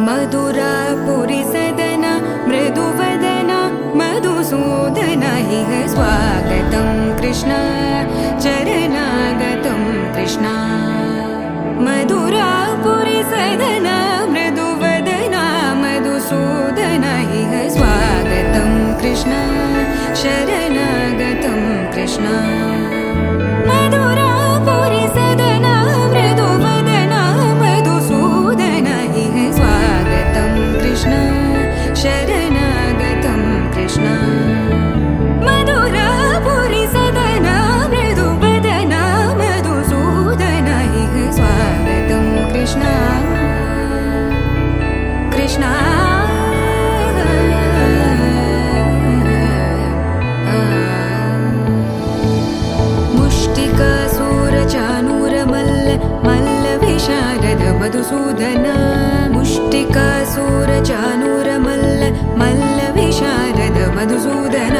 मधुरापुरी सदन मृदुवदन मधुसूदन इह स्वागतं कृष्ण चरणागतं कृष्ण मधुरापुरी सदन मृदुवदन मधुसूदन इह स्वागतं कृष्ण शरणागतं कृष्ण मधुरापुरी सदन मृदुवदन मधुसूदन इह स्वागतं कृष्ण शरणागतं कृष्ण मधुरापुरी सदन मृदुवदन मधुसूदन इह स्वागतं कृष्ण कृष्ण मधुसूदन मुष्टिकासुरचाणूरमल्ल मल्लविशारद मधुसूदन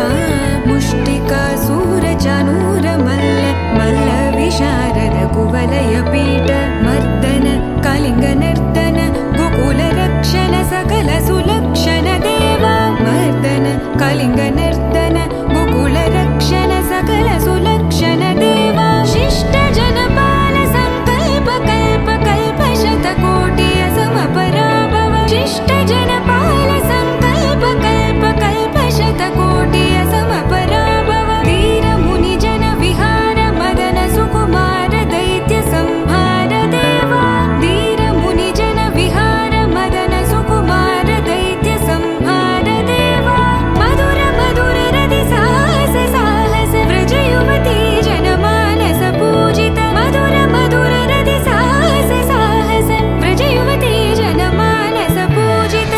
मुष्टिकासुरचाणूरमल्ल मल्लविशारद कुवलयपीठ मर्दन कलिङ्गनर्तन गोकुलरक्षण सकल सुलक्षण देवा मर्दन कलिङ्गनर्तन गोकुलरक्षण सकल सुलक्षण देवा शिष्ट जनपाल संकल्प कल्प कल्प शतकोटि असमपराभव शिष्ट जनपाल संकल्प कल्प कल्प शतकोटि असमपराभव वीर मुनि जन विहार मदन सुकुमार दैत्य संहार देवा वीर मुनि जन विहार मदन सुकुमार दैत्य संहार देवा मधुर मधुर रति साहस साहस व्रज युवती जनमानस पूजित मधुर मधुर रति साहस साहस व्रज युवती जनमानस पूजित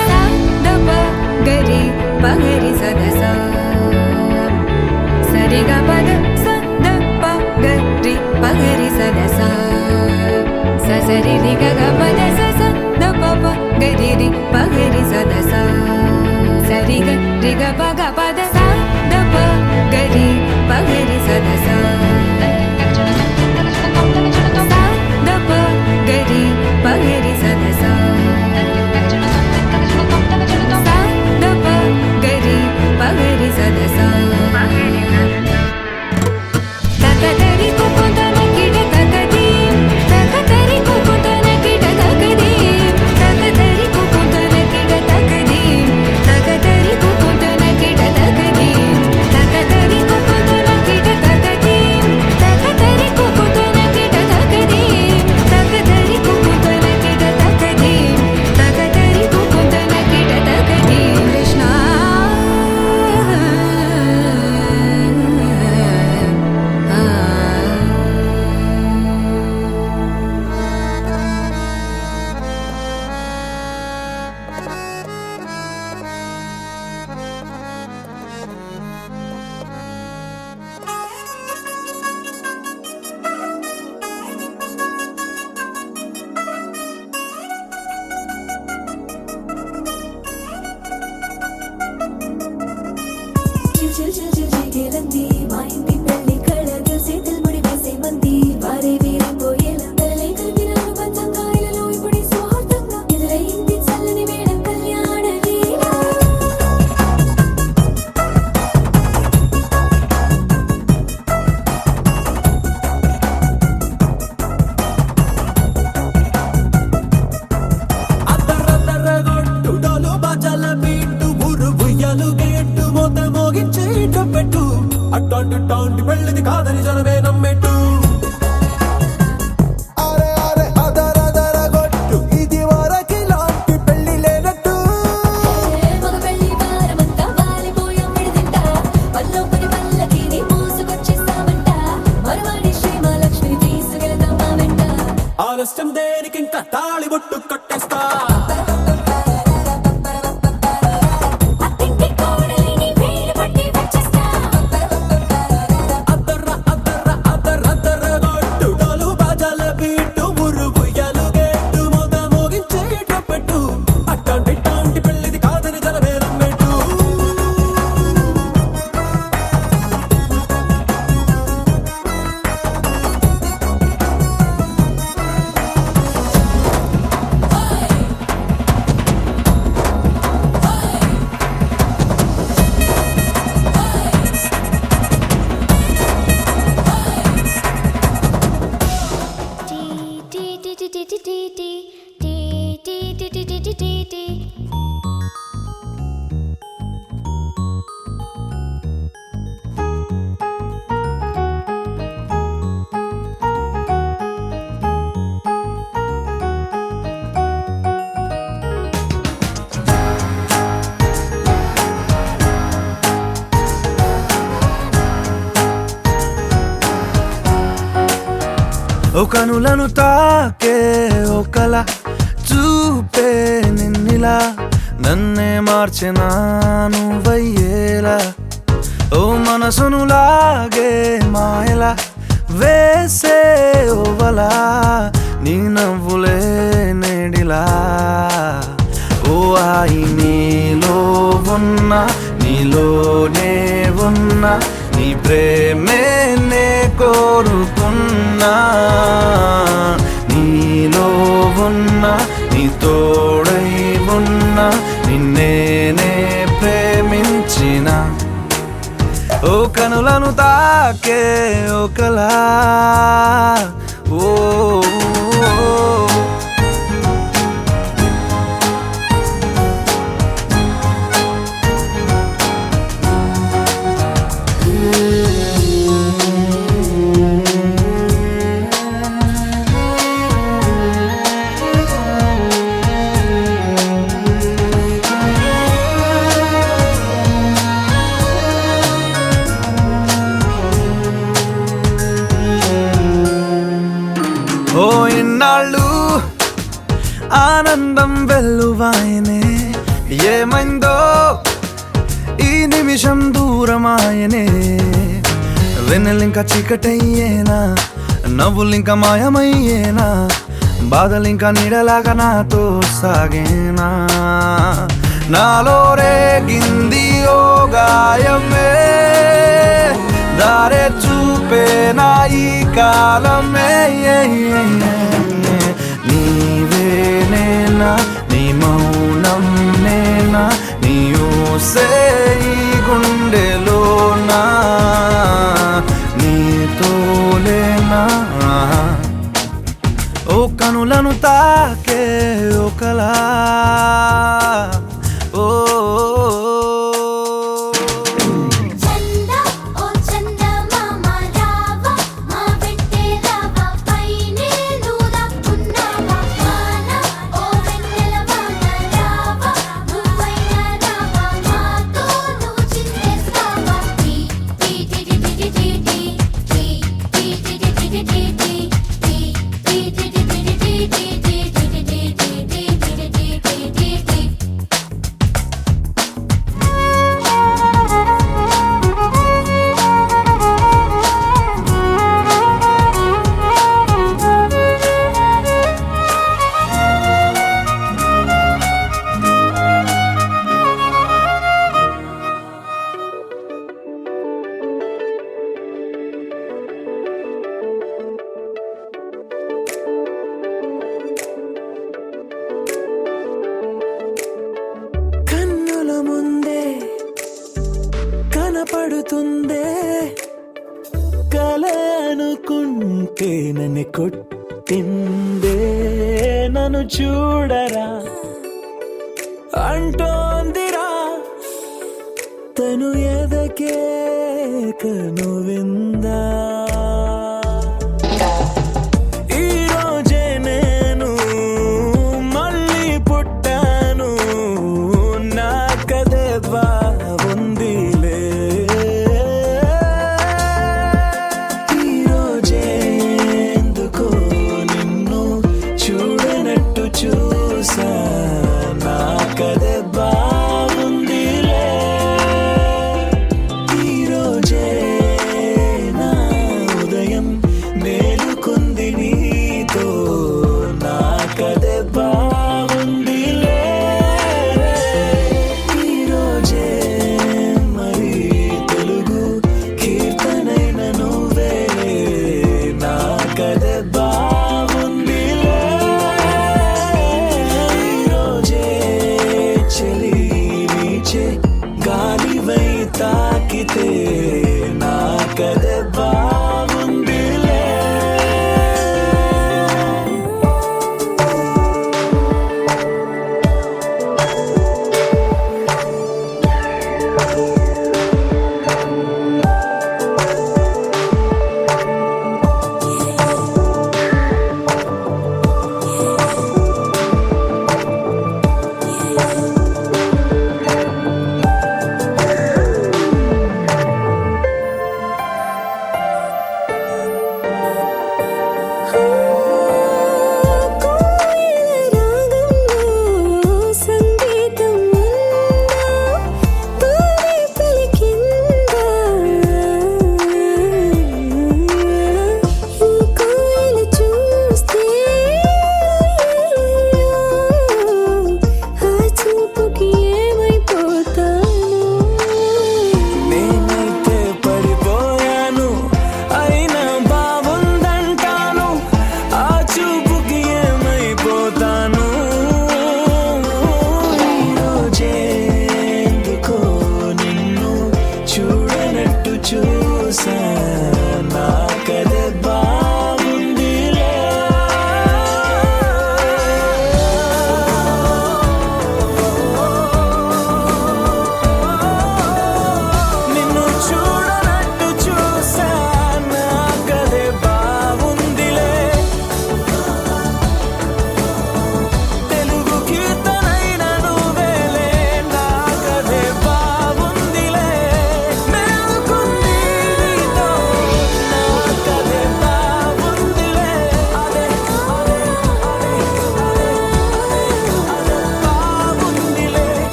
दप गरि पगरि सदस सरि ग पद स द प गरि पगरि सदस स सरि रि ग ग पद स स द प प गरि रि पगरि सदस सरि ग रि ग प ग पद स द प गरि पगरि सदस द प गरि पगरि सदस द प गरि पगरि सदस तकदरि कुकुतन किट तकदीम तकदरि कुकुतन किट तकदीम तकदरि कुकुतन किट तकदीम तकदरि कुकुतन किट तकदीम तकदरि कुकुतन किट तकदीम तकदरि कुकुतन किट तकदीम तकदरि कुकुतन किट तकदीम तकदरि कुकुतन किट तकदीम कृष्ण ಗೆಲಂದಿ ಮಾಯಿಂದಿ ಬೆಳ್ಳಿ ಕಳದು ಸೇತಲ್ ಮುಡಿ ಬೇಸೆ ಮಂದಿ ಬಾರೆ వీరంగోయేల తలలే కలిపి నన్ను పంచంగా ఇలలో ఇప్పుడే సుహార్తంగా ఎదురైంది చల్లని వేళ కళ్యాణ లీల అద్దరద్దరగొట్టు డోలు బాజాల బీటు ఊరు ఉయ్యాలు గేట్టు మోత మోగించే పెట్టు అట్టాంటి టాంటి పెళ్ళిది కాదని జనమే నమ్మెట్టు అరే అరే అదరదరగొట్టు ఇది వరకి లాంటి పెళ్ళి లేనట్టు మగ పెళ్లి వారమంతా వాలిపోయాం విడిదింట పల్లో పని పల్లకిని మోసుకొచ్చేస్తామంట మరవాడి శ్రీమహాలక్ష్మిని తీసుకెళ్తాం మా వెంట ఆలస్యం దేనికింకా తాళి బొట్టు కట్టేస్తా అత్తింటి కోడలిని వేలు పట్టి వచ్చేస్తా అద్దర అద్దర అద్దరద్దరగొట్టు డోలు బాజాల బీటు ఊరు ఉయ్యాలు గేట్టు మోత మోగించే పెట్టు అట్టాంటి టాంటి పెళ్ళిది కాదని జనమే నమ్మెట్టు ఓ కనులను తాకే ఒకల చూపే నిన్నిలా నన్నే మార్చెనా నువ్వయ్యేలా ఓ మనసును లాగే మాయలా వేసే ఓవలా నీ నవ్వులే నేడిలా ఓ ఆయి నీలో ఉన్నా నీలోనే ఉన్నా నీ ప్రేమే నే కోరుకున్నా నీలో ఉన్నా నీ తోడై ఉన్నా నిన్నేనే ప్రేమించిన ఓ కనులను తాకే ఒకలా ఓ ఓ ఇన్నాళ్ళు ఆనందం వెల్లువాయనే ఏమైందో ఈ నిమిషం దూరమాయనే వెన్నెలింక చీకటయ్యేనా నవ్వులింక మాయమయ్యేనా బాధలింక నీడలాగా నాతో సాగేనా నాలో రేగింది ఓ గాయమే దారే చూపేనా ఈ కాలమే నీవే నేనా నీ మౌనం నేనా నీ ఊసే ఈ గుండెలోనా నీతోలేనా ఓ కనులను తాకే ఒకలా ఓ కనపడుతుందే కల అనుకుంటే నన్ను కొట్టిందే నన్ను చూడరా అంటోందిరా తను ఎదకే కను విందా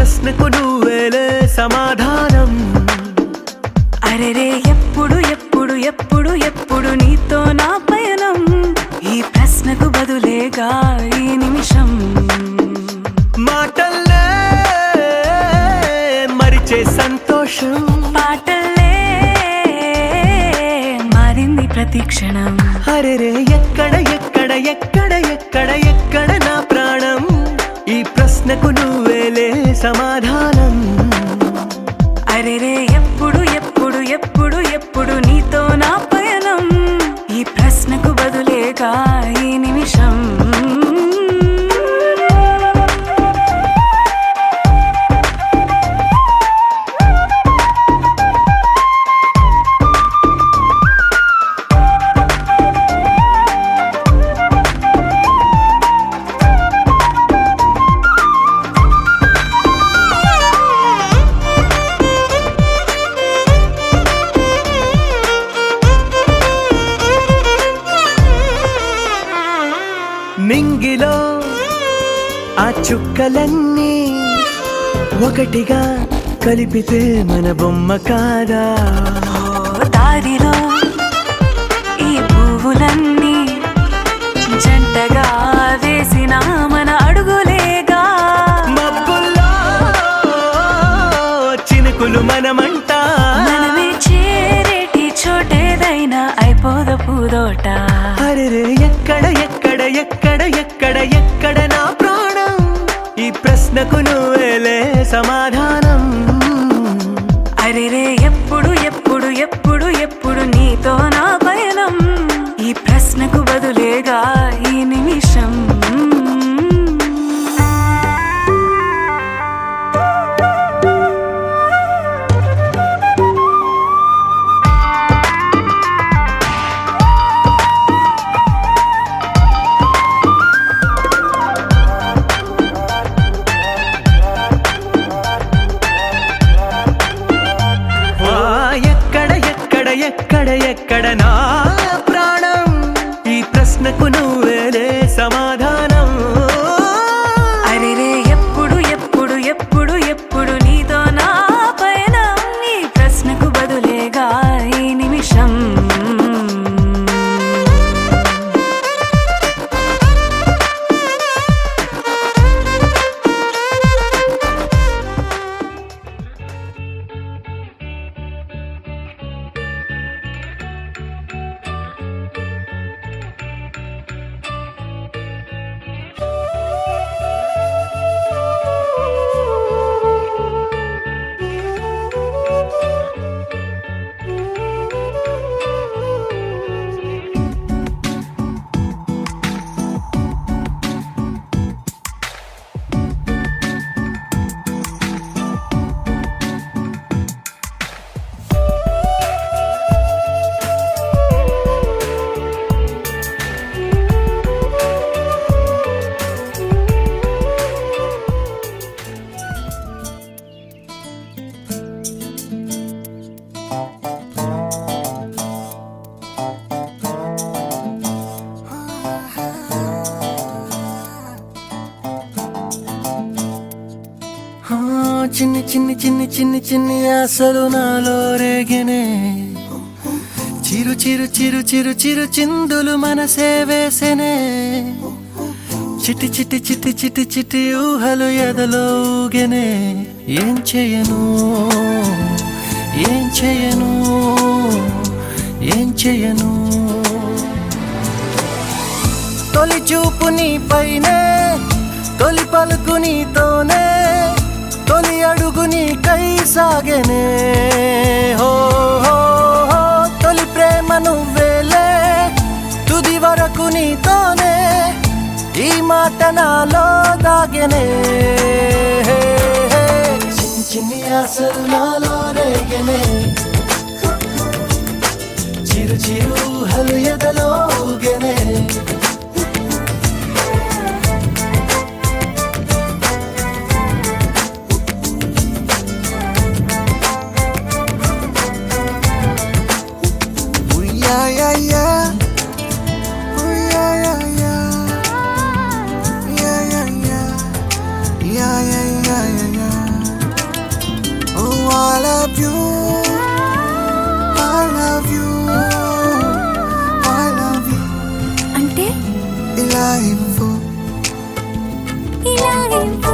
ప్రశ్నకు నువ్వేలే సమాధానం. అరెరే ఎప్పుడు ఎప్పుడు ఎప్పుడు ఎప్పుడు నీతో నా పయనం, ఈ ప్రశ్నకు బదులేగా ఈ నిమిషం. మాటల్లే మరిచే సంతోషం, పాటల్లే మారింది ప్రతి క్షణం. అరెరే ఎక్కడ ఎక్కడ ఎక్కడ ఎక్కడ ఎక్కడ నా ప్రాణం, ఈ ప్రశ్నకు నువ్వేలే సమాధానం. అరెరే ఎప్పుడు ఎప్పుడు ఎప్పుడు ఎప్పుడు నీతో నా పయనం, ఈ ప్రశ్నకు బదులేగా ఈ నిమిషం. నింగిలో ఆ చుక్కలన్నీ ఒకటిగా కలిపితే మన బొమ్మ కాదా. దారిలో ఈ పువ్వులన్నీ జంటగా వేసిన మన అడుగులేగా. మబ్బుల్లో చినుకులు మనమంట, మనమే చేరేటి చోటేదైనా అయిపోద పూదోట. అరెరే ఎక్కడ ఎక్కడ ఎక్కడ ఎక్కడ ఎక్కడ నా ప్రాణం, ఈ ప్రశ్నకు నువ్వేలే సమాధానం. అరెరే ఎప్పుడు ఎప్పుడు ఎప్పుడు ఎప్పుడు నీతో నా పయనం, ఈ ప్రశ్నకు బదులేగా ఈ నిమిషం. ఎక్కడ ఎక్కడ ఎక్కడ ఎక్కడ నా ప్రాణం, ఈ ప్రశ్నకు నువ్వేలే సమాధానం. అరెరే ఎప్పుడు ఎప్పుడు ఎప్పుడు ఎప్పుడు నీతో నా పయనం, ఈ ప్రశ్నకు బదులేగా ఈ నిమిషం. చిన్ని చిన్ని చిన్ని చిన్ని చిన్ని ఆశలు నాలో రేగినే, చిరు చిరు చిరు చిరు చిరు చిందులు మనసే వేసెనే. చిటి చిటి చిటి చిటి చిటి ఊహలు ఎదలో ఊగెనే. ఏం చేయను ఏం చేయను ఏం చేయను, తొలి చూపు నీ పైనే, తొలి పలుకు నీతోనే, తొలి అడుగు నీకై సాగెనే. హో హో హో తొలి ప్రేమ నువ్వేలే, తుది వరకు నీతోనే, ఈ మాట నాలో దాగెనే. చిన్ని చిన్ని ఆశలు నాలో రేగెనే, చిరు చిరు ఊహలు ఎదలో ఊగెనే. Yeah. love you, I love you, I love you. అంటే ఇలా ఇవ్వు, ఇలా ఇవ్వు.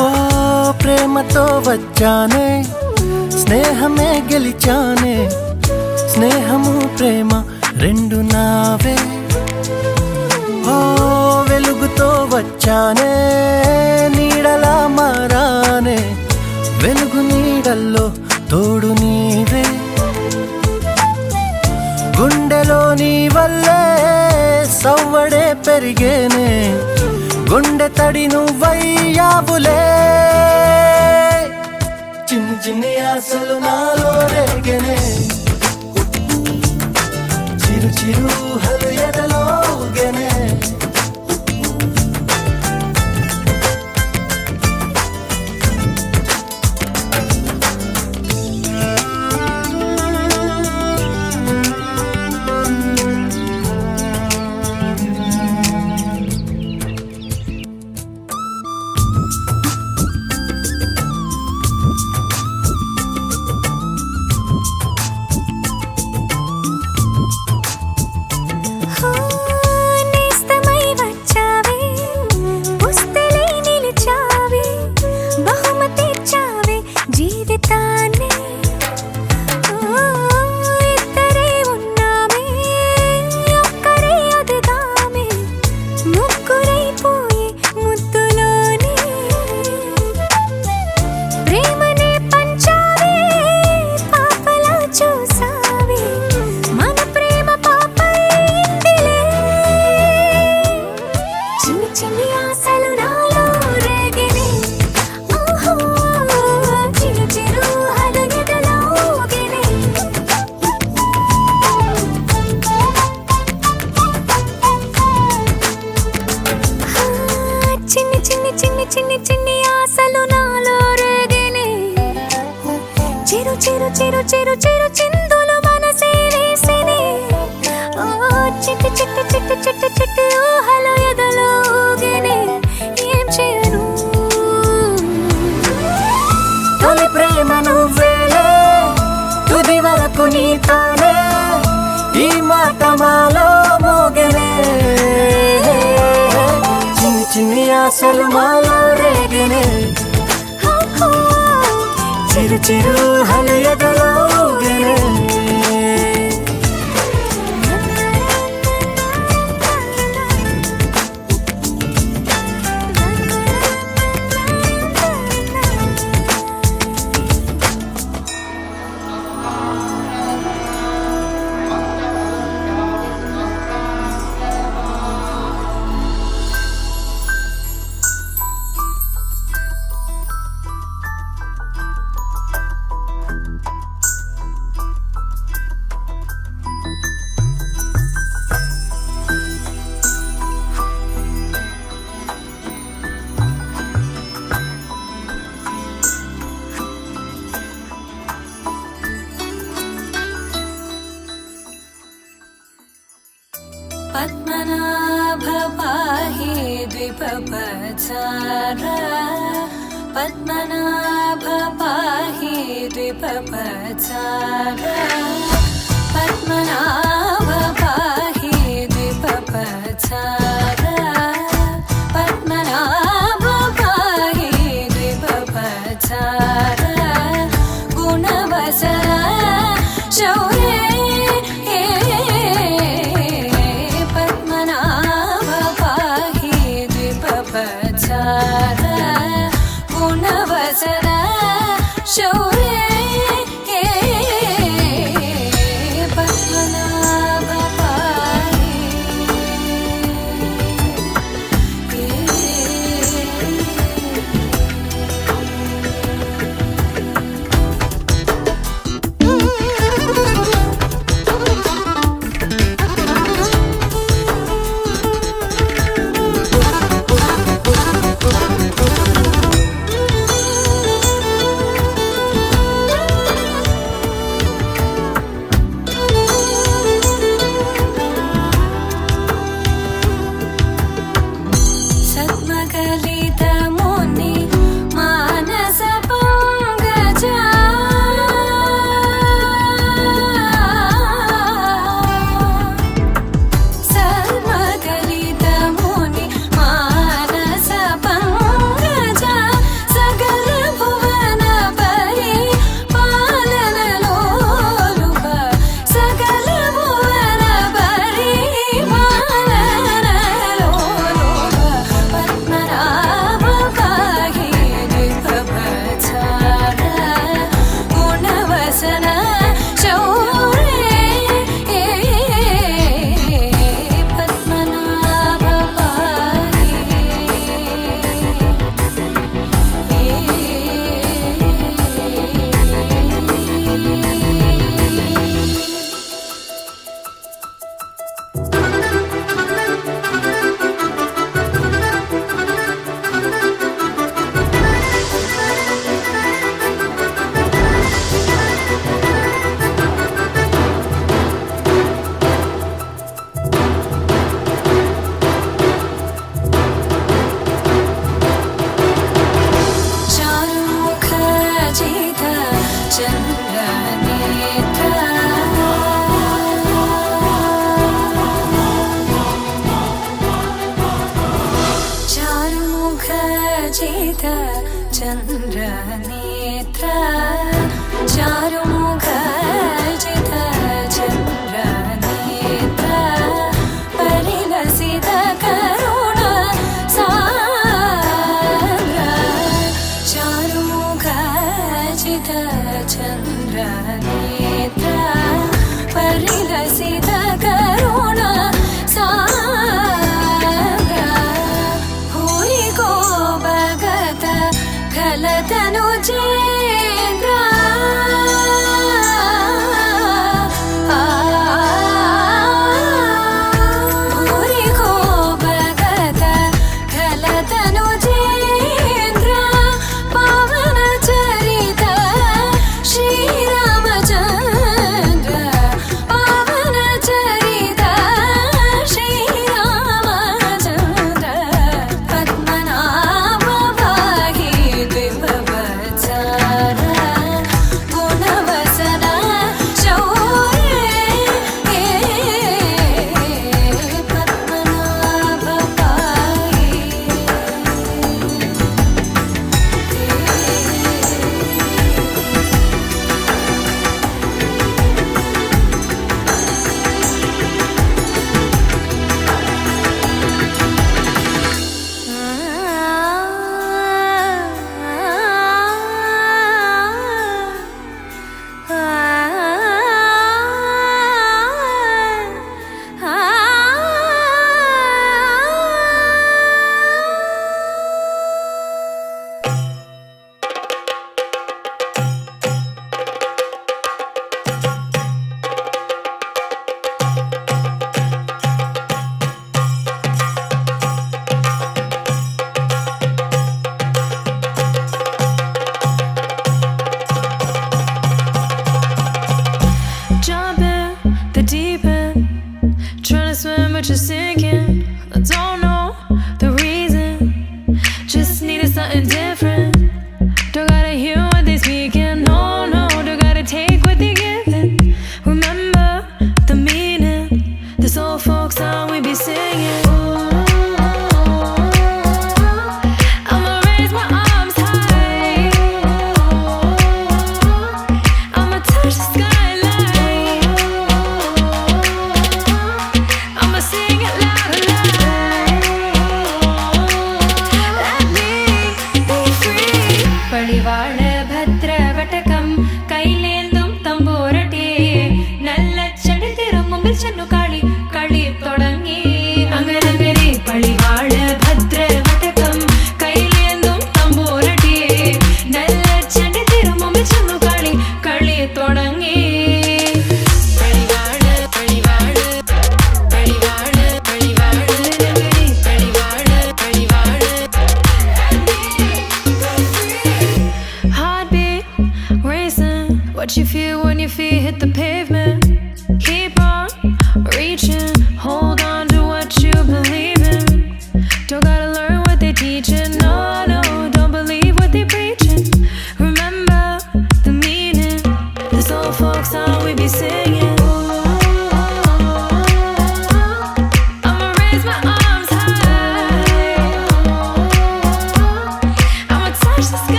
ఓ ప్రేమతో వచ్చానే, స్నేహమే గెలిచానే, స్నేహము ప్రేమ రెండు నావే. ఓ వెలుగుతో వచ్చానే, నీడలా మారానే, వెలుగు నీడల్లో తోడు నీవే. గుండెలో నీ వల్లే సవ్వడే పెరిగేనే, గుండె తడి నువ్వయ్యావులే. చిన్ని చిన్ని ఆశలు నాలో రేగనే, చిరు చిరు హలు ఎదలో ఊగెనే. నేస్తమై వచ్చావే, పుస్తలై నిలిచావే, బహుమతిచ్చావే జీవితాన్ని. ఇద్దరే ఉన్నామే, ఒక్కరే అదుగామే, ముగ్గురైపోయే ముద్దులోనే. ప్రేమనే పంచావే, పాపలా చూసావే, మన ప్రేమ పాపైందిలే. చిన్ని చిన్ని ఆశలు నాలో రేగినే, ఓహో చిరు చిరు హలు ఎదలో ఊగినే. చిన్ని చిన్ని చిన్ని చిన్ని చిన్ని ఆశలు నాలో రేగినే, చిరు చిరు చిరు చిరు చిరు చిందులు మనసే వేసినే. ఓ చిట్టి చిట్టి చిట్టి చిట్టి చిట్టి ఊహలు ఎదలో ఊగినే. ఏం చేయను, తొలి ప్రేమ నువ్వేలే, తుది వరకు నీతోనే, ఈ మాట మాలో మోగనే. చిన్ని చిన్ని ఆశలు మాలో రేగనే, చిరు చిరు హలు ఎదలో ఊగెనే. పద్మనాభ పాహి ద్విపపచార, పద్మనాభ పాహి ద్విపపచార, పద్మనాభ పాహి ద్విపపచార, పద్మనాభ పాహి ద్విపపచార, గుణవసర శౌర్య గుణవసర శౌర్య పద్మనాభ పాహి. सर्वकलितमुनि मानसपङ्कजा सर्वकलितमुनि मानसपङ्कजा सकलभुवनपरि पालनलोलुप सकलभुवनपरि पालनलोलुप पद्मनाभ पाहि दिव्यप्रचार गुणवसन शौर्ये पद्मनाभ चारुमुखजित चन्द्रनेत्र चारुमुखजित चन्द्रनेत्र चारुमुखजित चन्द्रनेत्र परिलसित करुण सान्द्र चारुमुखजित चन्द्रनेत्र परिलसित करुण सान्द्र भूरि को भगत खलतनुजेन्द्र भूरि को भगत खलतनुजेन्द्र पावन चरित श्रीरामचन्द्र पावन चरित श्रीरामचन्द्र पद्मनाभ पाहि दिव्यप्रचार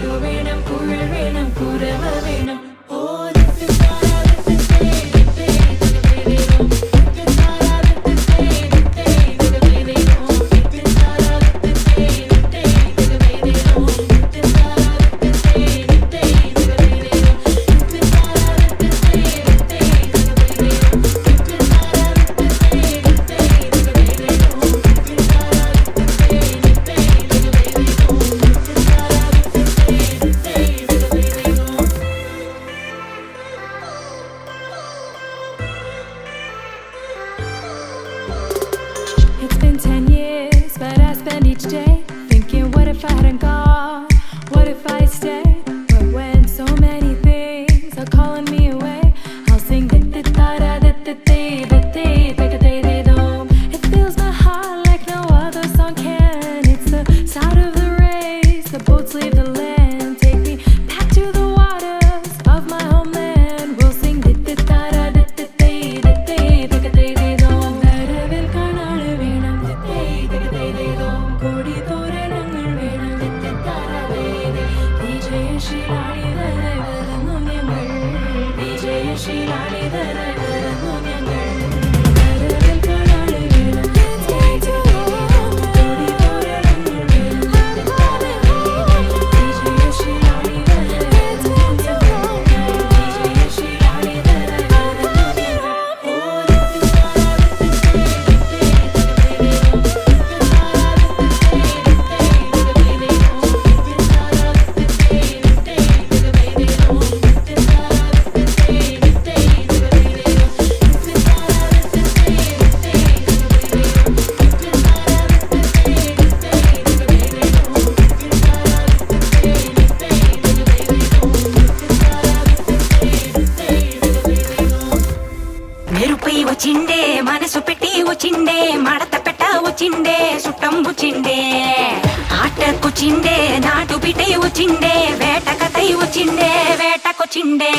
പാട്ടു വേണം കുഴൽ വേണം കുരവ വേണം It's been 10 years, but I spend each day thinking, what if I hadn't gone? What if I stayed? But when so many things are calling me away, I'll sing it fills my heart like no other song can. It's the sound of the race, the boats leave the land. Take me back to the waters of my homeland. We'll sing നരവിൽ കാണാള് വേണം കൊടി തോരണങ്ങൾ വേണം വിജയശീലാളിതരായി വരുന്നു ഞങ്ങൾ വിജയശീലാളിതരായി വരുന്നു ഞങ്ങൾ നരവിൽ കാണാള് വേണം കൊടി തോരണങ്ങൾ വേണം വിജയശീലാളിതരായി വരുന്നു ഞങ്ങൾ വിജയശീലാളിതരായി വരുന്നു మెరుపై వచ్చిండే మనసు పెట్టి వచ్చిండే మడత పెట్ట వచ్చిండే సుట్టం వచ్చిండే ఆటకొచ్చిండే నాటు బిడ్డ వచ్చిండే వేట కథై వచ్చిండే వేటకొచ్చిండే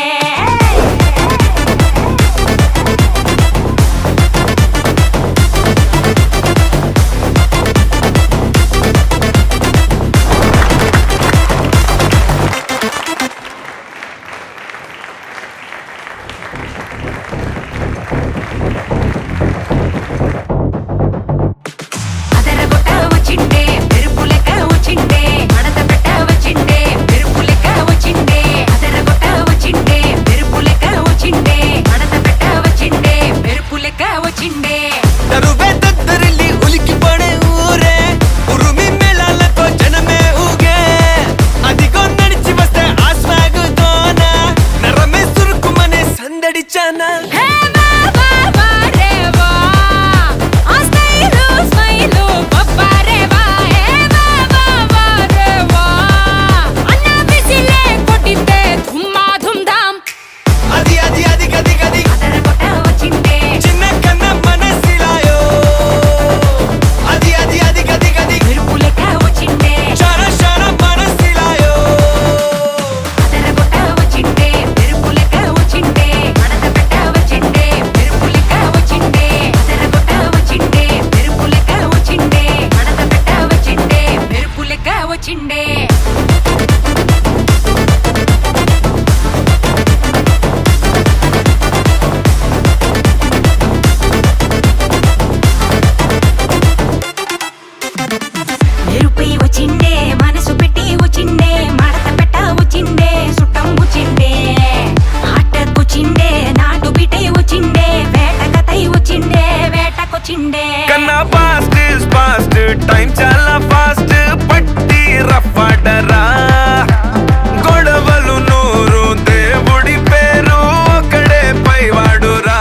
అదరగొట్ట వచ్చిండే మెరుపు లెక్క వచ్చిండే మడత పెట్ట వచ్చిండే మెరుపు లెక్క వచ్చిండే అదరగొట్ట వచ్చిండే మెరుపు లెక్క వచ్చిండే మడత పెట్ట వచ్చిండే మెరుపు లెక్క వచ్చిండే తరువే దద్దరిల్లి ఉలికి పడే ఊరే ఉరుమి మేళాలతో జనమే ఊగే అదిగో నడిచి వస్తే ఆ స్వాగు తోన నరమే సురుకుమనే సందడి చానా హే బాబా బారే వా ఆ స్మైలు స్మైలు బాబా రే వా హే బాబా బారే వా అన్న బిసిలే కొట్టితే ధుమ్మా ధుమ్ ధామ్ అది అది అది గది గది అదరగొట్ట వచ్చిండే చిన్న కన్న మనసిలాయో అది అది అది గది గది మెరుపు లెక్క వచ్చిండే షార షార మనసిలాయో అదరగొట్ట వచ్చిండే మెరుపు లెక్క వచ్చిండే మడత పెట్ట వచ్చిండే మెరుపు లెక్క వచ్చిండే అదరగొట్ట వచ్చిండే మెరుపు లెక్క వచ్చిండే మడత పెట్ట వచ్చిండే మెరుపు లెక్క వచ్చిండే మెరుపై వచ్చిండే మనసు పెట్టి వచ్చిండే మడత పెట్ట వచ్చిండే సుట్టం వచ్చిండే ఆటకొచ్చిండే నాటు బిడ్డ వచ్చిండే వేట కథై వచ్చిండే వేటకొచ్చిండే కన్నా ఫాస్ట్ ఇస్ ఫాస్ట్ టైం చాలా ఫాస్ట్ పట్టి రఫాడరా గొడవలు నూరు దేవుడి పేరు ఒకడే పైవాడురా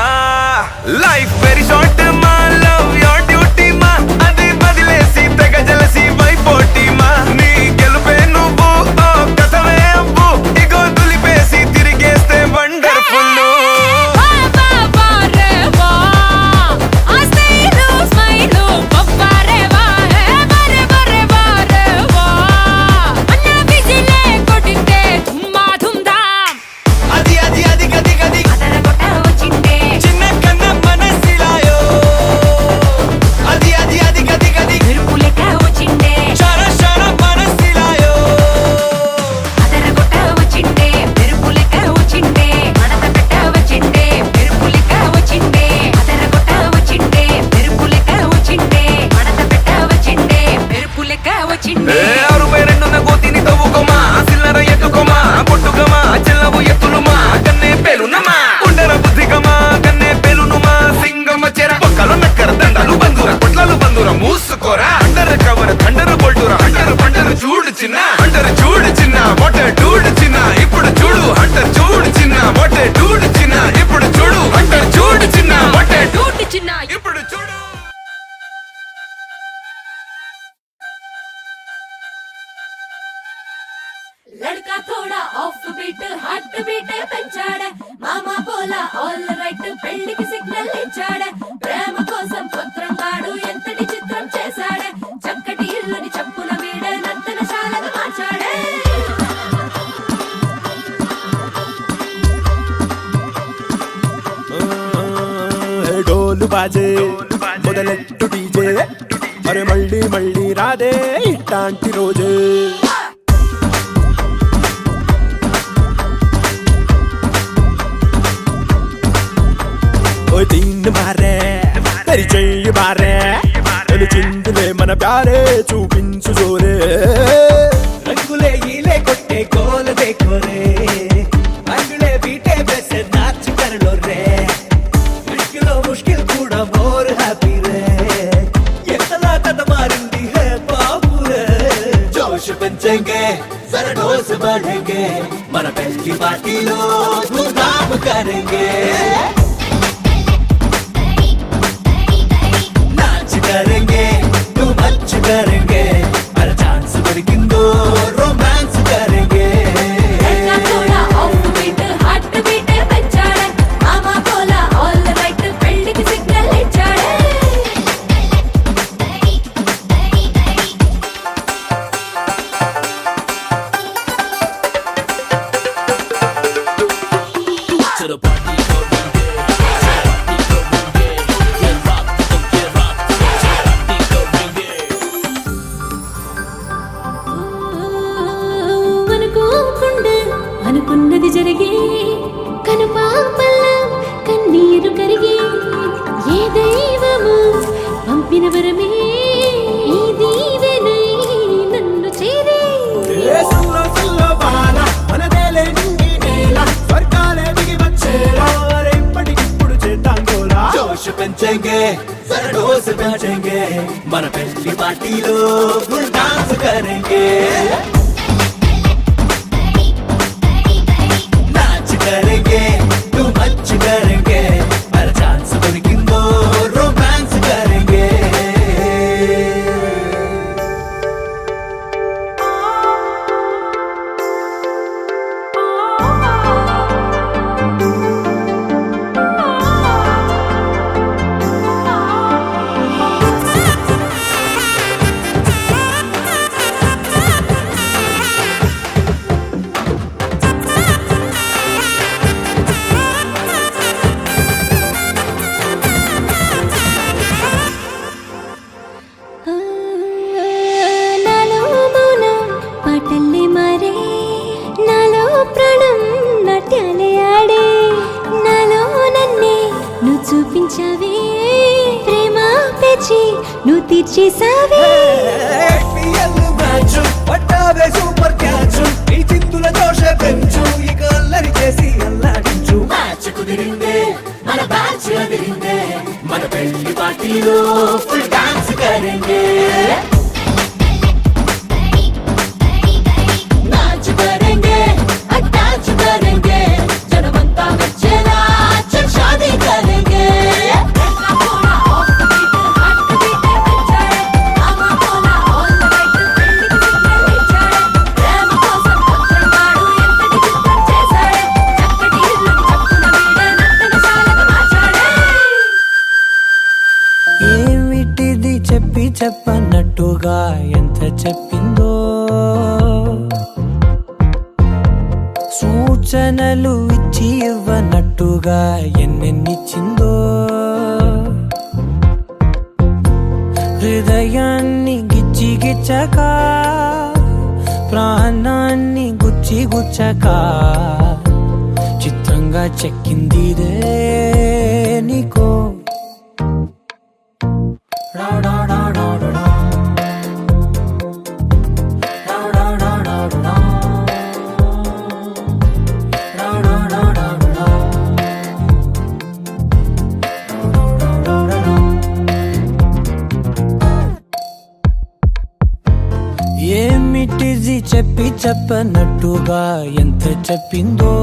లైఫ్ వెరీ షార్ట్ మా లవ్ యోర్ డ్యూటీ మా అది వదిలేసి తెగ జలసి వైపోటీ మా నీ గెలుపే నువ్వు ఓ కథవే అవ్వు ఇగో దులిపేసి తిరిగేస్తే వండర్ఫుల్ బాబా బారే వా ఆ స్మైలు స్మైలు బాబా రే వా హే బారే బారే బారే వా అన్న బిసిలే లడ్కా థోడా ఆఫ్ బీట్ హార్ట్ బీట్ పెంచాడే మామా పోలా ఆల్ రైట్ పెళ్లికి సిగ్నల్ ఇచ్చాడే ప్రేమ కోసం పత్రం వాడు ఎంతటి చిత్రం చేశాడే చక్కటి ఇల్లుని చెప్పుల వీడే నర్తనశాలగా మార్చాడే డోలు బాజే మొదలెట్టు డీజే అరే మళ్ళీ మళ్ళీ రాదే ఇట్లాంటి రోజే ఓ దీన్ని మారే తెరి చెయ్యి మారే చిందులే మన ప్యారే చూపించు జోరే రంగులే ఈలే కొట్టే కోల దేకోరే అంగులే బీటే బెసే నాచ్ కరలో రే ముష్కిలో ముష్కిల్ కూడా మోర్ హ్యాపీ రే ఎంతలా కథ మారింది హే బాబు రే జోష్ పెంచేంగే జరా డోస్ बढ़ेंगे మన పెళ్లి పార్టీలో ధూమ్ధామ్ కरेंगे करेंगे तू मच करेंगे हर चांस दొరికిందో रोमांस करेंगे లడ్కా థోడా ఆఫ్ బీట్ హార్ట్ బీట్ పెంచాడే మామా పోలా ఆల్ రైట్ పెళ్లికి సిగ్నల్ ఇచ్చాడే అనుకోకుండా అనుకున్నది జరిగి కనుపాపల్ల కన్నీరు కరిగి ఏ దైవము పంపిన వరమే ఈ దీవెనై నన్ను చేరే సల్లో సల్లో బాల మనదేలే నింగి నేల స్వర్గాలే దిగి వచ్చేలా అరే ఇప్పటికిప్పుడు చేద్దాం గోలా जोश పెంచేంगे जरा डोस పెంచేంगे మన పెళ్లి పార్టీలో ఫుల్ డాన్స్ करेंगे नाच करेंगे तू मच करेंगे हर चांस दొరికిందో रोमांस करेंगे నాలో మౌనం పాటల్లే మారే నాలో ప్రాణం నాట్యాలే ఆడే నాలో నన్నే నువ్వు చూపించావే ప్రేమ పేచి నువ్వు తీర్చేసావే ఐపీఎల్ మ్యాచ్ పట్టావే సూపర్ క్యాచ్ ఈ చిందుల జోష పెంచు ఇక అల్లరి చేసి అల్లాడించు మ్యాచ్ కుదిరిందే మన బ్యాచ్ అదిరిందే మన పెళ్లి పార్టీలో ఫుల్ డాన్స్ करेंगे नाच करेंगे अटैच करेंगे जनमंता बच्चेला चल शादी करेंगे థోడా ఆఫ్ బీట్ హార్ట్ బీట్ పెంచాడే మామా పోలా ఆల్ రైట్ పెళ్లికి సిగ్నల్ ఇచ్చాడే ప్రేమ కోసం పత్రం వాడు ఎంతటి చిత్రం చేశాడే చక్కటి ఇల్లుని చెప్పుల వీడే నర్తనశాలగా మార్చాడే ఏమిటిది చెప్పి చెప్పన్నట్టుగా ఎంత చెప్పిందో సూచనలు ఇచ్చి ఇవ్వనట్టుగా ఎన్నెన్నిచ్చిందో హృదయాన్ని గిచ్చి గిచ్చక ప్రాణాన్ని గుచ్చి గుచ్చక చిత్రంగా చెక్కిందిదే నీకో ఏమిటిది చెప్పి చెప్పనట్టుగా ఎంత చెప్పిందో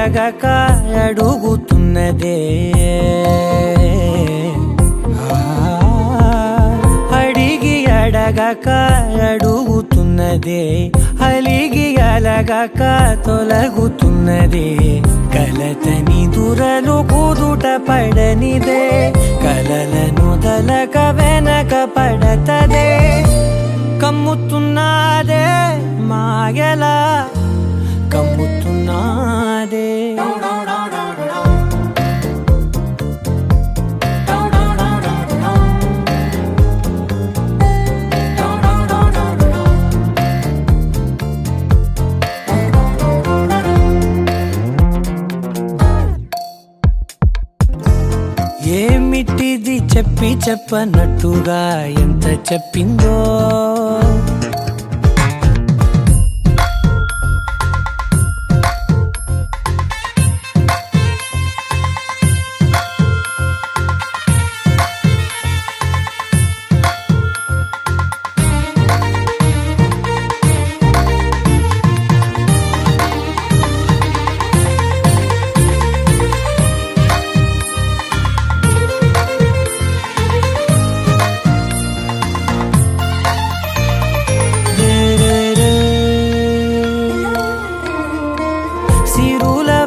అడగక అడుగుతున్నదే అడిగి అడగక అడుగుతున్నదే అలిగి అలగక తొలగుతున్నదే కలతని దురలు కుదుట పడనిదే కలలను దలక వెనక పడతదే కమ్ముతున్నదే మాయలా కమ్ముతున్నదే ఏమిటిది చెప్పి చెప్పనట్టుగా ఎంత చెప్పిందో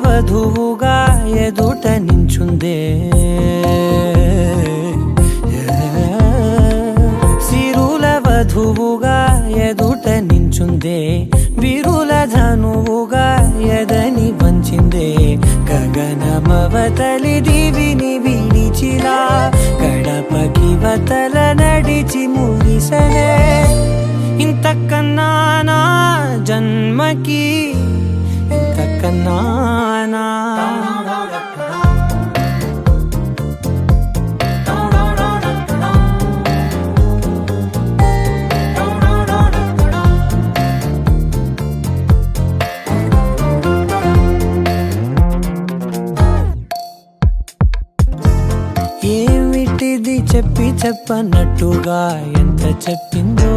వధువుగా ఎదుట నించుందే సిరుల వధువుగా ఎదుట నించుందే విరుల ధనువుగా ఎదని వంచిందే గగనమవతలి దివిని విడిచిలా గడపకి వతల నడిచి ముగిసనే ఇంతకన్నా నా జన్మకి ఇంతకన్నానా ఏమిటిది చెప్పి చెప్పనట్టుగా ఎంత చెప్పిందో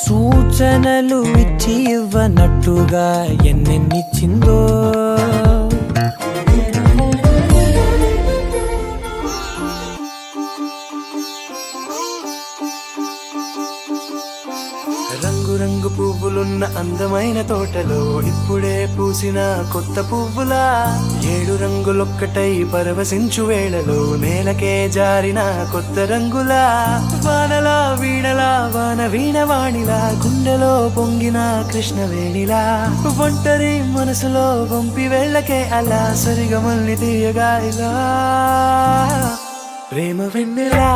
సూచనలు ఇచ్చి ఇవ్వనట్టుగా ఎన్నెన్నిచ్చిందో రంగు రంగు పువ్వులున్న అందమైన తోటలో ఇప్పుడే పూసిన కొత్త పువ్వులా 7 రంగులొక్కటై పరవశించు వేళలో నేలకే జారిన కొత్త రంగులా వానలా వీణలా వాన వీణవాణిలా గుండెలో పొంగిన కృష్ణవేణిలా ఒంటరి మనసులో వంపి వెళ్ళకే అలా సరిగమల్ని తీయగా ఇలా ప్రేమ వెన్నెలా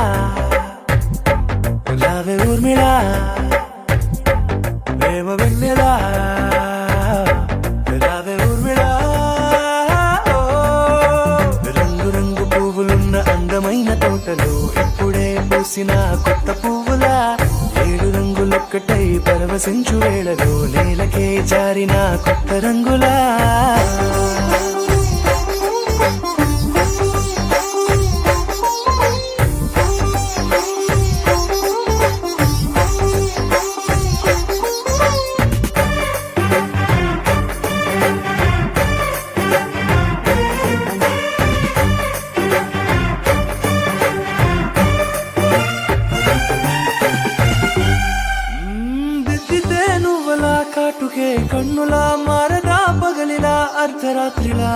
రావే ఊర్మిళా ప్రేమ వెన్నెలా రావే ఊర్మిళా రంగు రంగు పువ్వులున్న అందమైన తోటలో ఇప్పుడే పూసిన కొత్త పువ్వులా 7 రంగులొక్కటై పరవశించు వేళలో నేలకే జారిన కొత్త రంగులా కాటుకే కన్నులా మారదా పగలిలా అర్ధరాత్రిలా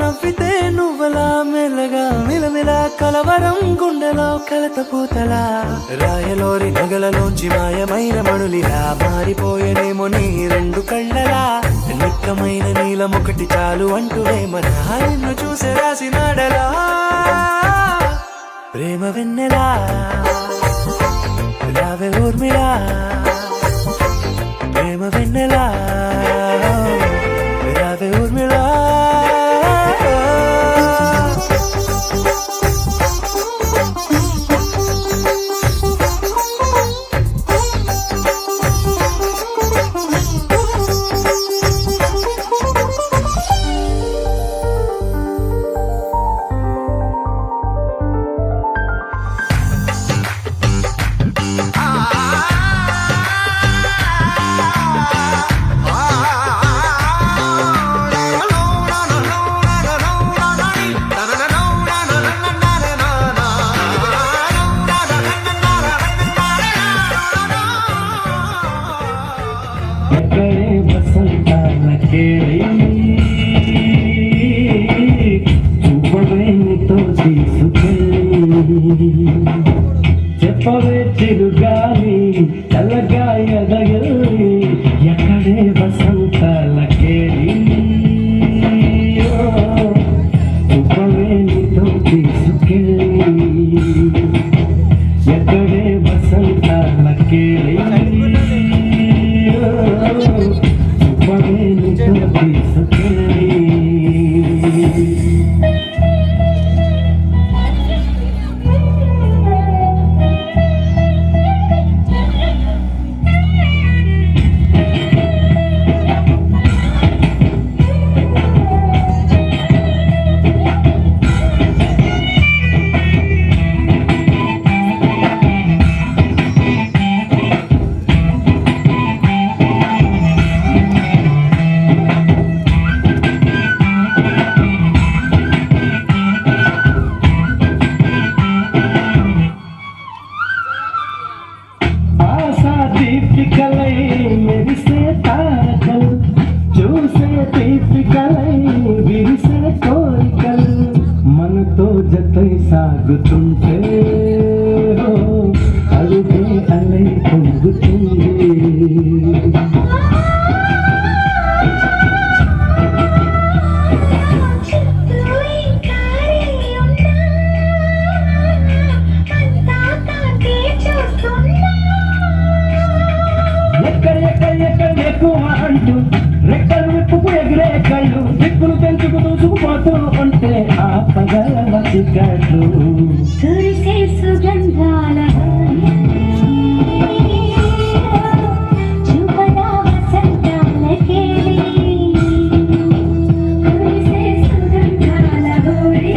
నవ్వితే నువ్వలా మెల్లగా మిలమిలా కలవరం గుండెలో కలత పూతలా రాయలోరి నగలలోంచి మాయమైన మణులిలా మారిపోయేనేమో నీ 2 కళ్ళలా నిక్కమైన నీలమొకటి చాలు అంటూ మన నిన్ను చూసే రాసినాడలా ప్రేమ వెన్నెలా రావే ఊర్మిళా ప్రేమ వెన్నెలా రావే ఊర్మిళా చెప్పవే చిరుగాలి చల్లగా ఎదగలి ఎక్కడే వసంతాలకేలి చెప్పవే నీతో తీసుకెళ్ళి ఎక్కడే వసంతాలకేలి చెప్పవే నీతో తీసుకెళ్ళి దీపికలై మెరిసే తారకలు చూసే దీపికలై విరిసే కోరికలు మనతో జతై సాగుతుంటే అలుగే అలై పొంగుతుంది అంటూ రెక్కలు విప్పుకు ఎగిరే కళ్ళు దిక్కులు పెంచుకు దూసుకుపోతూ ఉంటే ఆ పగల వసికట్లు కురిసే సుగంధాల చూపదా వసంతాలకేలి కురిసే సుగంధాల హోళీ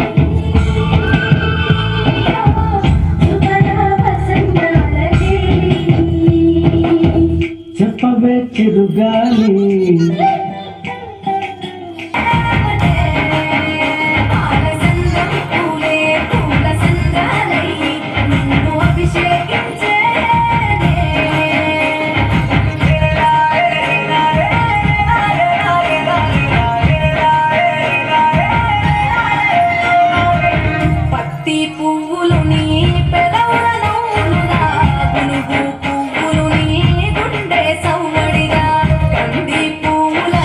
చూపదా వసంతాలకేలి చెప్పవే చిరుగాలి పత్తి పువ్వులు నీ పెదవులను గునుగు పువ్వులు నీ గుండె సవ్వడిగా కంది పువ్వుల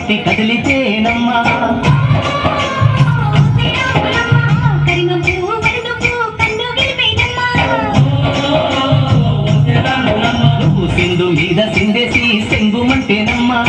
పెట్టి కదిలితేనమ్మా నువ్వు సింధు మీద సిందేసి సెంగుమంటేనమ్మా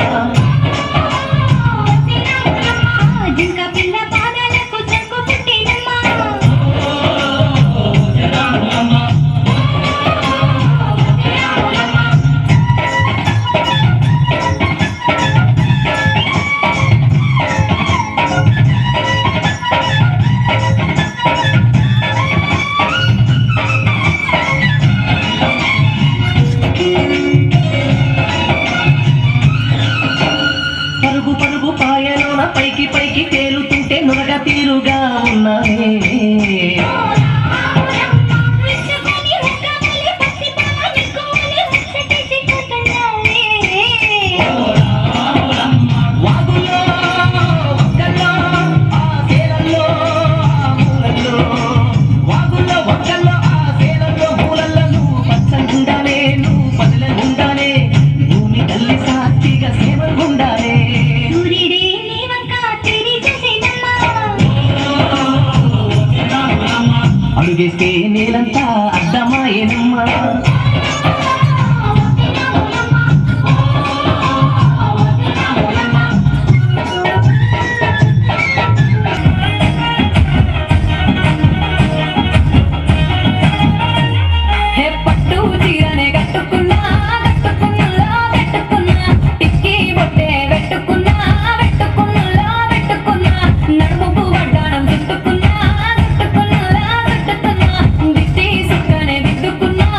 పరుగు పరుగు పాయలోన పైకి పైకి తేలుతుంటే నురగ తీరుగా ఉన్నాయి వాగులో ఒక్కల్లో ఆ సేలల్లో ఆ మూలల్లో వాగుల్లో ఒక్కల్లో ఆ సేలల్లో మూలల్లో నువ్వు పచ్చగుండాలే నువ్వు పదలగుండాలే భూమి తల్లి సాక్షిగా సేవగుండాలే అడుగేస్తే నేలంతా అడ్డమాయేనమ్మా హే పట్టు చీరనే కట్టుకున్నా కట్టుకున్నా కట్టుకున్నా టిక్కీ బొట్టే పెట్టుకున్నా పెట్టుకున్నా పెట్టుకున్నా నడుముకు వడ్డాణం చుట్టుకున్నా చుట్టుకున్నా చుట్టుకున్నా దిష్టి సుక్కనే దిద్దుకున్నా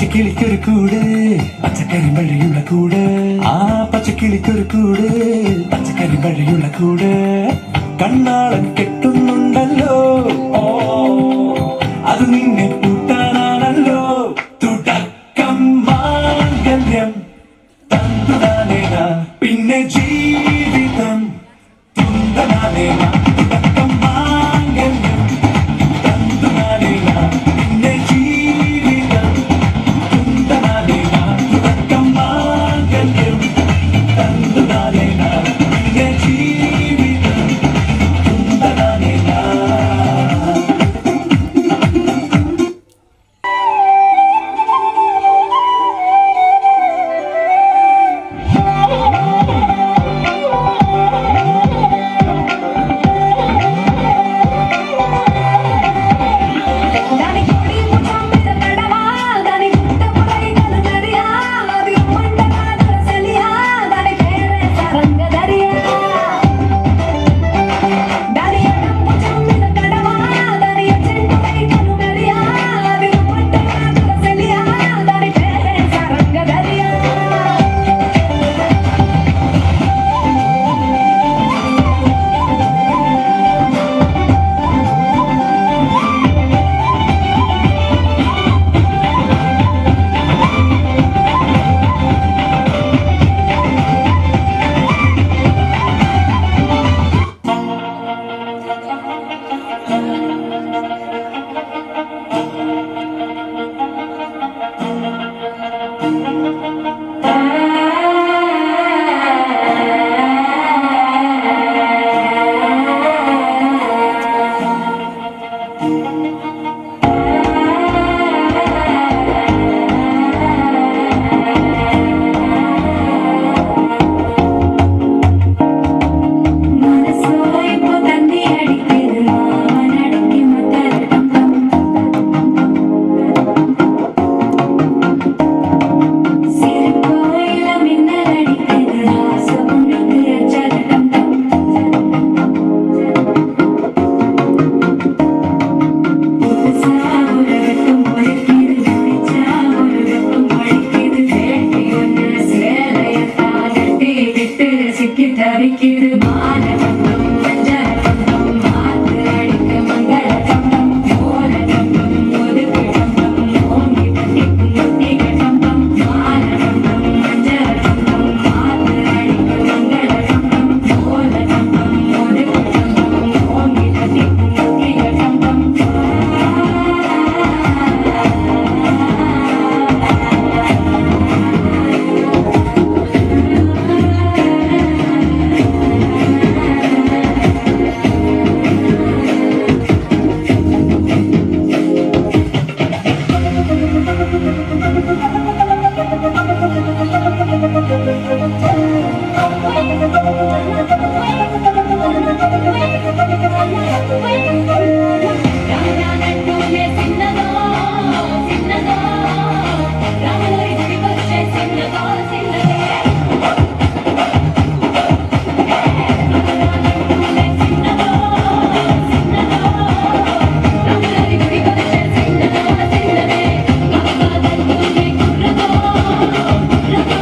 പച്ചക്കിളിക്കൊരു കൂട് പച്ചക്കറി മഴയുള്ള കൂട് ആ പച്ചക്കിളിക്കൊരു കൂട് പച്ചക്കറി മഴയുള്ള കൂട് കണ്ണാളൻ കെട്ടുന്നുണ്ടല്ലോ ഓ അത് നിന്നെ പൂട്ടാനാണല്ലോ തുടക്കം മാംഗല്യം തന്തുനാനേന പിന്നെ ജീവിതം തുന്തനാനേന തുടക്കം മാംഗല്യം തന്തുനാനേന പിന്നെ ജീവിതം തുന്തനാനേന തുടക്കം മാംഗല്യം തന്തുനാനേന പിന്നെ ജീവിതം തുന്തനാനേന. దాని కొడి ముఖం మీద కడవా దాని గుట్ట పొడైన దరియా అది మంట కాదల సెలియా దాని పేరే సరంగ దరియా దాని ఎడం ముఖం మీద కడవా దాని చెండు వైకను దరియా అది మంట కాదల సెలియా దాని పేరే సరంగ దరియా మనసోయిపు తంది అడికెదురా నడికి మతరటం సిరిపోయిల మిన్నలడికెదురా సమునికి అచ్చరటం సావురగట్టం ఒలికిరు చావురగట్టం ఒలికిరు వేటి ఉన్న సేలయతా గట్టి విட்டு సిక్కి తరికిరు మానకంతం మంజరకంతం మాத்து అడిక మంగళకంతం మూలకంతం ఒదుపికంతం ఓంగి పట్టికు ముట్టికంతం మానకంతం మంజరకంతం మాத்து అడిక మంగళకంతం మూలకంతం ఒదుపికంతం ఓంగి పట్టికు ముట్టికంతం రానంటూనే సిన్నదో సిన్నదో రాముల ఇంటికి వచ్చే సిన్నదో సిన్నదే రానంటూనే సిన్నదో సిన్నదో రాముల ఇంటికి వచ్చే సిన్నదో సిన్నదే కాదంటూనే కుర్రదో కుర్రదో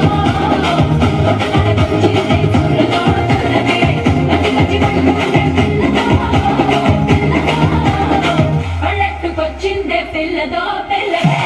కొట్టడానికి కుర్రదో కుర్రదే కచ్చి పట్టుకుంటే పళ్ళట్టుకొచ్చిందే పిల్లదో పిల్లదే